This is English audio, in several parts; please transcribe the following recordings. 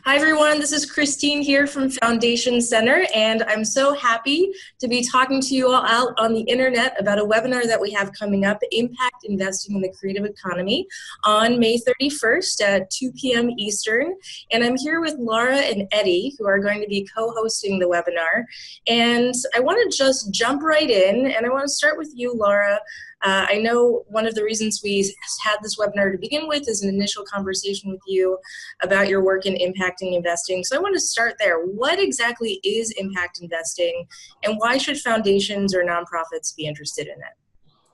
Hi everyone, this is Christine here from Foundation Center, and I'm so happy to be talking to you all out on the internet about a webinar that we have coming up, Impact Investing in the Creative Economy, on May 31st at 2 p.m. Eastern. And I'm here with Laura and Eddie, who are going to be co-hosting the webinar. And I want to just jump right in, and I want to start with you, Laura. I know one of the reasons we had this webinar to begin with is an initial conversation with you about your work in impact investing. So I want to start there. What exactly is impact investing, and why should foundations or nonprofits be interested in it?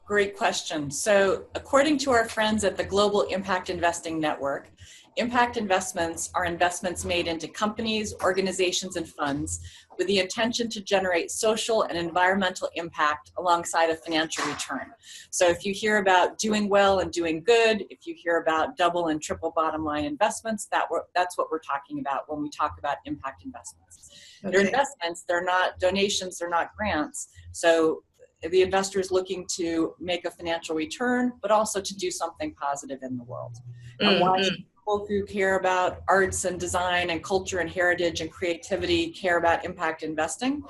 Great question. So according to our friends at the Global Impact Investing Network, impact investments are investments made into companies, organizations, and funds with the intention to generate social and environmental impact alongside a financial return. So if you hear about doing well and doing good, if you hear about double and triple bottom line investments, that's what we're talking about when we talk about impact investments. Okay. They're investments, they're not donations, they're not grants. So the investor is looking to make a financial return, but also to do something positive in the world. And why should people who care about arts and design and culture and heritage and creativity care about impact investing?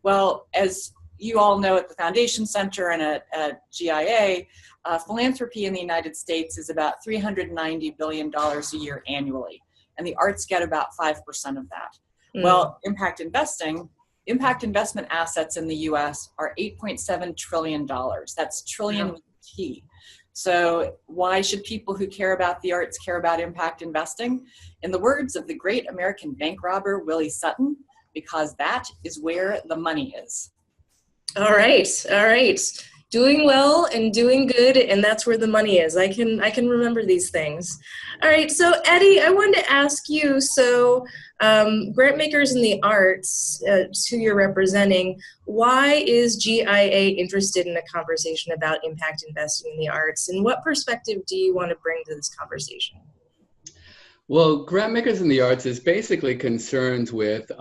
Well, as you all know at the Foundation Center and at GIA, philanthropy in the United States is about $390 billion a year annually, and the arts get about 5% of that. Well, impact investment assets in the US are $8.7 trillion. That's trillion with T. So why should people who care about the arts care about impact investing? In the words of the great American bank robber, Willie Sutton, because that is where the money is. All right. Doing well and doing good, and that's where the money is. I can remember these things. All right, so Eddie, I wanted to ask you, so grant makers in the arts, who you're representing, why is GIA interested in a conversation about impact investing in the arts, and what perspective do you want to bring to this conversation? Well, grant makers in the arts is basically concerned with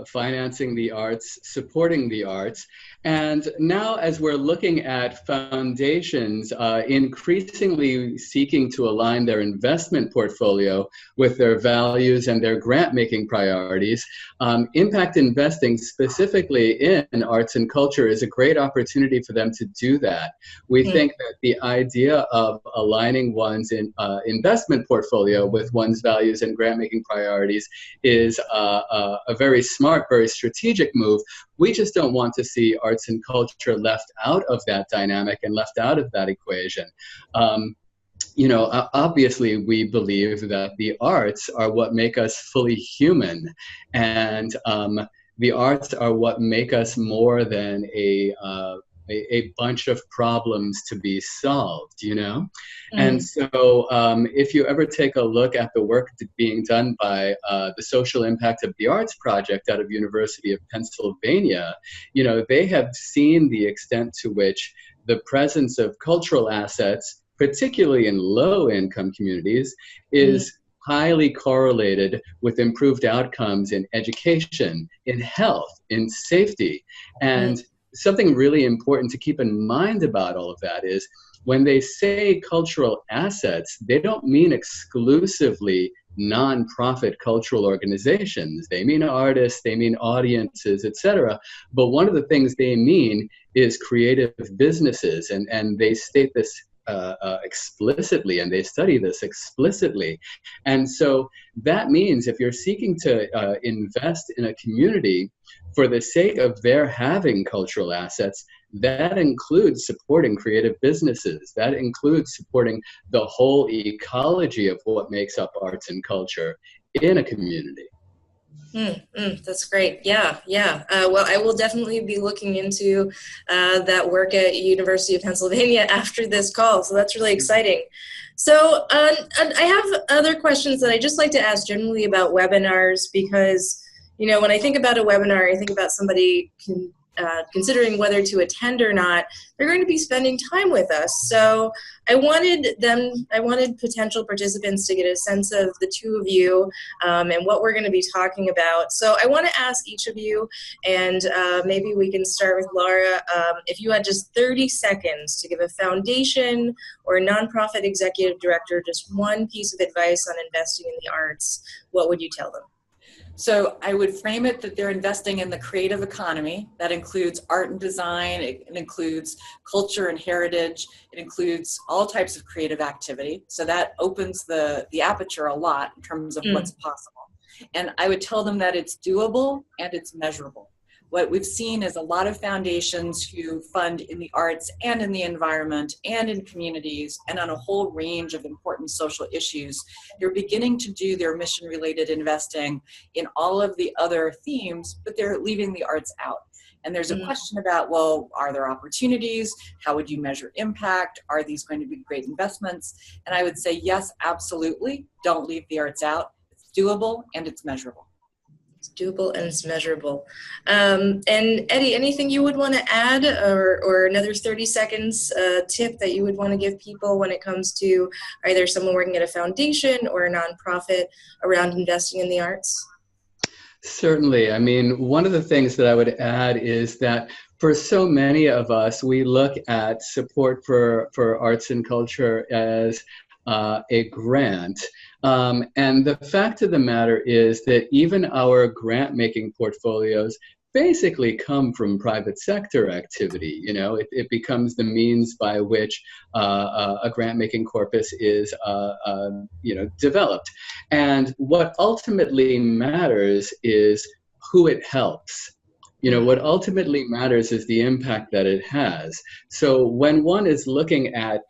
financing the arts, supporting the arts. And now as we're looking at foundations increasingly seeking to align their investment portfolio with their values and their grant-making priorities, impact investing specifically in arts and culture is a great opportunity for them to do that. We think that the idea of aligning one's investment portfolio with one's values and grant-making priorities is a very smart, very strategic move. We just don't want to see arts and culture left out of that dynamic and left out of that equation. You know, obviously we believe that the arts are what make us fully human, and the arts are what make us more than a bunch of problems to be solved, you know? And so if you ever take a look at the work being done by the Social Impact of the Arts Project out of University of Pennsylvania, you know, they have seen the extent to which the presence of cultural assets, particularly in low-income communities, is highly correlated with improved outcomes in education, in health, in safety. And something really important to keep in mind about all of that is when they say cultural assets, they don't mean exclusively nonprofit cultural organizations. They mean artists, they mean audiences, etc. But one of the things they mean is creative businesses, and they state this explicitly, and they study this explicitly. And so that means if you're seeking to invest in a community for the sake of their having cultural assets, that includes supporting creative businesses. That includes supporting the whole ecology of what makes up arts and culture in a community. That's great. Yeah. Well, I will definitely be looking into that work at University of Pennsylvania after this call, so that's really exciting. So I have other questions that I just like to ask generally about webinars, because, you know, when I think about a webinar, I think about somebody considering whether to attend or not. They're going to be spending time with us. So I wanted potential participants to get a sense of the two of you and what we're going to be talking about. So I want to ask each of you, and maybe we can start with Laura, if you had just 30 seconds to give a foundation or a nonprofit executive director just one piece of advice on investing in the arts, what would you tell them? So I would frame it that they're investing in the creative economy. That includes art and design, it includes culture and heritage, it includes all types of creative activity. So that opens the aperture a lot in terms of what's possible. And I would tell them that it's doable and it's measurable. What we've seen is a lot of foundations who fund in the arts and in the environment and in communities and on a whole range of important social issues. They're beginning to do their mission-related investing in all of the other themes, but they're leaving the arts out. And there's a question about, well, are there opportunities? How would you measure impact? Are these going to be great investments? And I would say, yes, absolutely. Don't leave the arts out. It's doable and it's measurable. Doable and it's measurable. And Eddie, anything you would want to add, or another 30 seconds tip that you would want to give people when it comes to either someone working at a foundation or a nonprofit around investing in the arts? Certainly. I mean, one of the things that I would add is that for so many of us, we look at support for arts and culture as a grant. And the fact of the matter is that even our grant-making portfolios basically come from private sector activity. You know, it becomes the means by which a grant-making corpus is, developed. And what ultimately matters is who it helps. You know, what ultimately matters is the impact that it has. So when one is looking at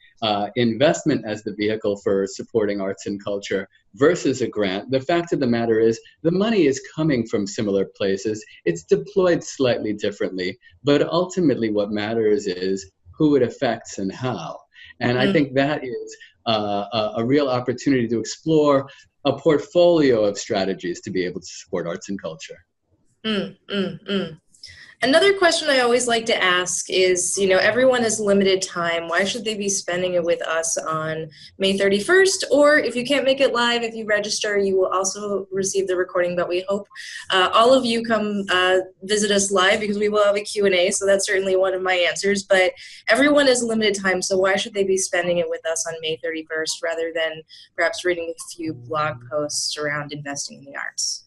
investment as the vehicle for supporting arts and culture versus a grant, the fact of the matter is the money is coming from similar places. It's deployed slightly differently, but ultimately what matters is who it affects and how. And I think that is a real opportunity to explore a portfolio of strategies to be able to support arts and culture. Another question I always like to ask is, you know, everyone has limited time. Why should they be spending it with us on May 31st? Or if you can't make it live, if you register, you will also receive the recording, but we hope all of you come visit us live, because we will have a Q&A, so that's certainly one of my answers. But everyone has limited time, so why should they be spending it with us on May 31st rather than perhaps reading a few blog posts around investing in the arts?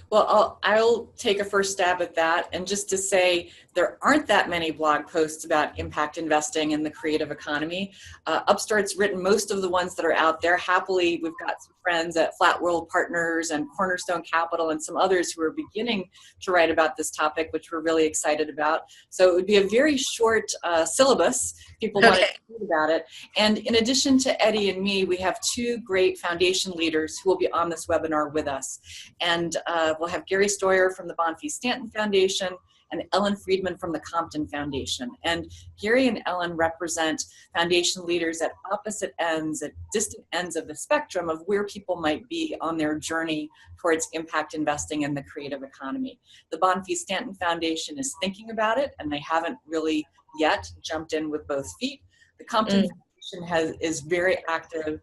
Well, I'll take a first stab at that. And just to say, there aren't that many blog posts about impact investing in the creative economy. Upstart's written most of the ones that are out there. Happily, we've got some friends at Flat World Partners and Cornerstone Capital and some others who are beginning to write about this topic, which we're really excited about. So it would be a very short syllabus. People want to read about it. And in addition to Eddie and me, we have two great foundation leaders who will be on this webinar with us. And we'll have Gary Stoyer from the Bonfils Stanton Foundation and Ellen Friedman from the Compton Foundation. And Gary and Ellen represent foundation leaders at opposite ends, at distant ends of the spectrum of where people might be on their journey towards impact investing in the creative economy. The Bonfils Stanton Foundation is thinking about it, and they haven't really yet jumped in with both feet. The Compton Foundation is very active,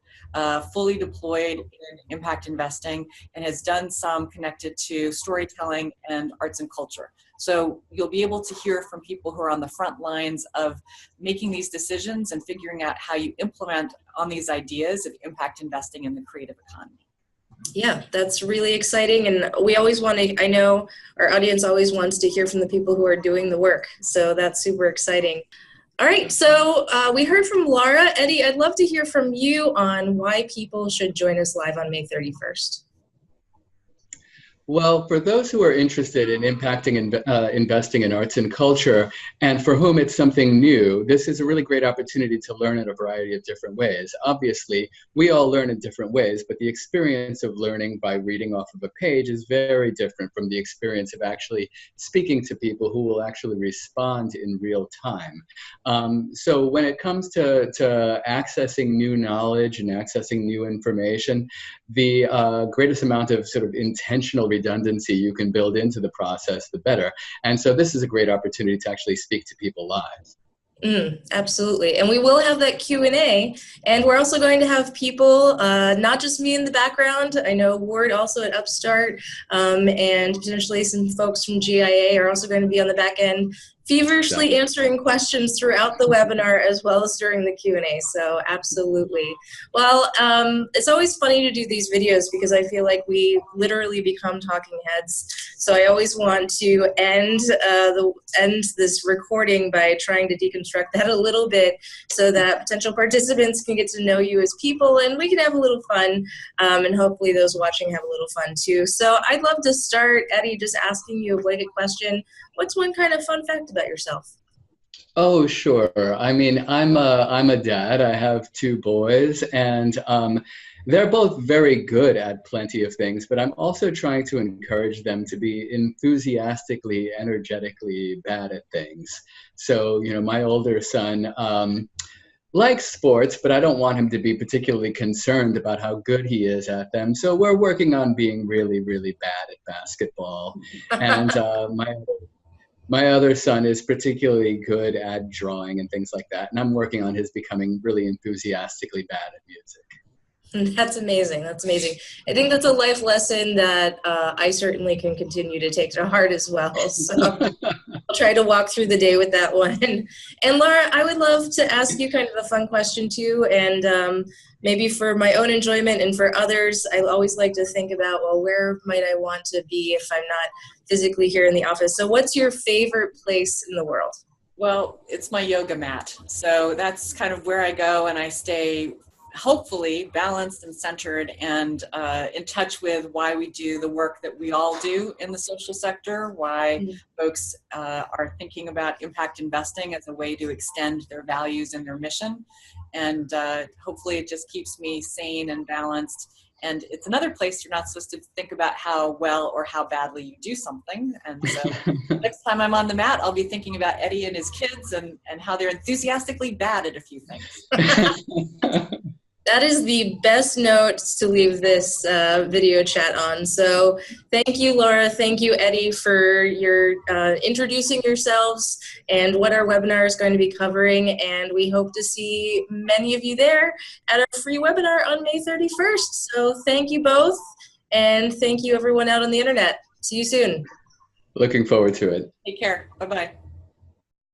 fully deployed in impact investing, and has done some connected to storytelling and arts and culture. So you'll be able to hear from people who are on the front lines of making these decisions and figuring out how you implement on these ideas of impact investing in the creative economy. Yeah, that's really exciting. And we always want to, I know our audience always wants to hear from the people who are doing the work. So that's super exciting. All right, so we heard from Laura. Eddie, I'd love to hear from you on why people should join us live on May 31st. Well, for those who are interested in impacting and investing in arts and culture, and for whom it's something new, this is a really great opportunity to learn in a variety of different ways. Obviously, we all learn in different ways, but the experience of learning by reading off of a page is very different from the experience of actually speaking to people who will actually respond in real time. So when it comes to accessing new knowledge and accessing new information, the greatest amount of sort of intentional redundancy you can build into the process, the better. And so this is a great opportunity to actually speak to people live. Absolutely. And we will have that Q&A, and we're also going to have people, not just me in the background. I know Ward also at Upstart, and potentially some folks from GIA are also going to be on the back end, feverishly answering questions throughout the webinar as well as during the Q&A. So absolutely. Well, it's always funny to do these videos because I feel like we literally become talking heads. So I always want to end this recording by trying to deconstruct that a little bit so that potential participants can get to know you as people and we can have a little fun, and hopefully those watching have a little fun too. So I'd love to start, Eddie, just asking you a blanket question. What's one kind of fun fact about yourself? Oh, sure. I mean, I'm a dad. I have two boys, and they're both very good at plenty of things, but I'm also trying to encourage them to be enthusiastically, energetically bad at things. So, you know, my older son likes sports, but I don't want him to be particularly concerned about how good he is at them. So we're working on being really, really bad at basketball. And my other son is particularly good at drawing and things like that. And I'm working on his becoming really enthusiastically bad at music. That's amazing. That's amazing. I think that's a life lesson that I certainly can continue to take to heart as well. So I'll try to walk through the day with that one. And Laura, I would love to ask you kind of a fun question too. And maybe for my own enjoyment and for others, I always like to think about, well, where might I want to be if I'm not physically here in the office? So what's your favorite place in the world? Well, it's my yoga mat. So that's kind of where I go and I stay hopefully balanced and centered and in touch with why we do the work that we all do in the social sector, why folks are thinking about impact investing as a way to extend their values and their mission. And hopefully it just keeps me sane and balanced. And it's another place you're not supposed to think about how well or how badly you do something. And so next time I'm on the mat, I'll be thinking about Eddie and his kids and how they're enthusiastically bad at a few things. That is the best note to leave this video chat on. So thank you, Laura. Thank you, Eddie, for your introducing yourselves and what our webinar is going to be covering. And we hope to see many of you there at our free webinar on May 31st. So thank you both. And thank you, everyone out on the internet. See you soon. Looking forward to it. Take care. Bye-bye.